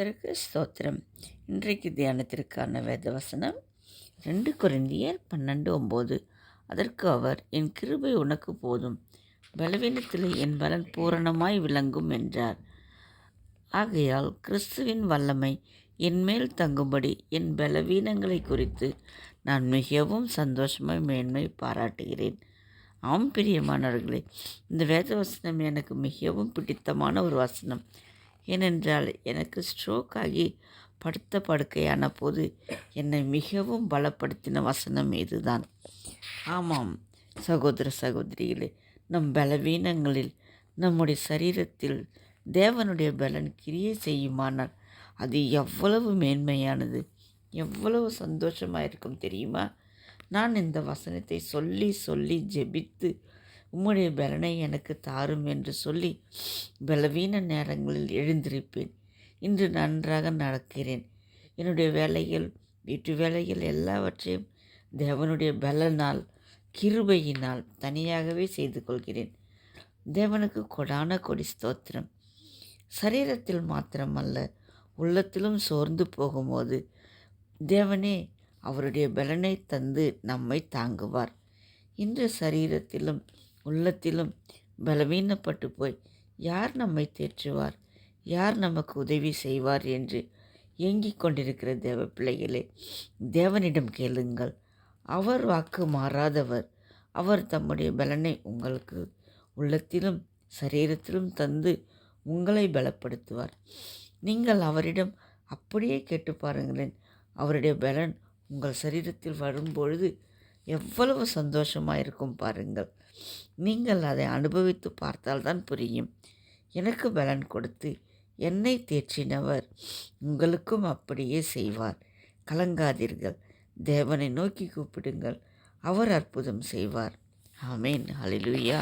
கர்த்தருக்கு ஸ்தோத்திரம். இன்றைக்கு தியானத்திற்கான வேத வசனம் 2 கொரிந்தியர் 12:9. அதற்கு அவர், என் கிருபை உனக்கு போதும், பலவீனத்திலே என் பலன் பூரணமாய் விளங்கும் என்றார். ஆகையால் கிறிஸ்துவின் வல்லமை என்மேல் தங்கும்படி என் பலவீனங்களை குறித்து நான் மிகவும் சந்தோஷமாய் மேன்மை பாராட்டுகிறேன். ஆம் பிரியமானவர்களே, இந்த வேத வசனம் எனக்கு மிகவும் பிடித்தமான ஒரு வசனம். ஏனென்றால் எனக்கு ஸ்ட்ரோக் ஆகி படுத்த படுக்கையான போது என்னை மிகவும் பலப்படுத்தின வசனம் இதுதான். ஆமாம் சகோதர சகோதரிகளே, நம் பலவீனங்களில் நம்முடைய சரீரத்தில் தேவனுடைய பலன் கிரியை செய்யுமானால் அது எவ்வளவு மேன்மையானது, எவ்வளவு சந்தோஷமாக இருக்கும் தெரியுமா? நான் இந்த வசனத்தை சொல்லி சொல்லி ஜெபித்து உம்முடைய பலனை எனக்கு தாரும் என்று சொல்லி பலவீன நேரங்களில் எழுந்திருப்பேன். இன்று நன்றாக நடக்கிறேன். என்னுடைய வேலைகள், வீட்டு வேலைகள் எல்லாவற்றையும் தேவனுடைய பலனால், கிருபையினால் தனியாகவே செய்து கொள்கிறேன். தேவனுக்கு கொடான கொடி ஸ்தோத்திரம். சரீரத்தில் மாத்திரமல்ல, உள்ளத்திலும் சோர்ந்து போகும்போது தேவனே அவருடைய பலனை தந்து நம்மை தாங்குவார். இன்று சரீரத்திலும் உள்ளத்திலும் பலவீனப்பட்டு போய் யார் நம்மை தேற்றுவார், யார் நமக்கு உதவி செய்வார் என்று ஏங்கிக் கொண்டிருக்கிற தேவ பிள்ளைகளே, தேவனிடம் கேளுங்கள். அவர் வாக்கு மாறாதவர். அவர் தம்முடைய பலனை உங்களுக்கு உள்ளத்திலும் சரீரத்திலும் தந்து உங்களை பலப்படுத்துவார். நீங்கள் அவரிடம் அப்படியே கேட்டு பாருங்களேன். அவருடைய பலன் உங்கள் சரீரத்தில் வரும்பொழுது எவ்வளவு சந்தோஷமாக இருக்கும் பாருங்கள். நீங்கள் அதை அனுபவித்து பார்த்தால்தான் புரியும். எனக்கு பலன் கொடுத்து என்னை தேற்றினவர் உங்களுக்கும் அப்படியே செய்வார். கலங்காதீர்கள். தேவனை நோக்கி கூப்பிடுங்கள். அவர் அற்புதம் செய்வார். ஆமேன். ஹல்லேலூயா.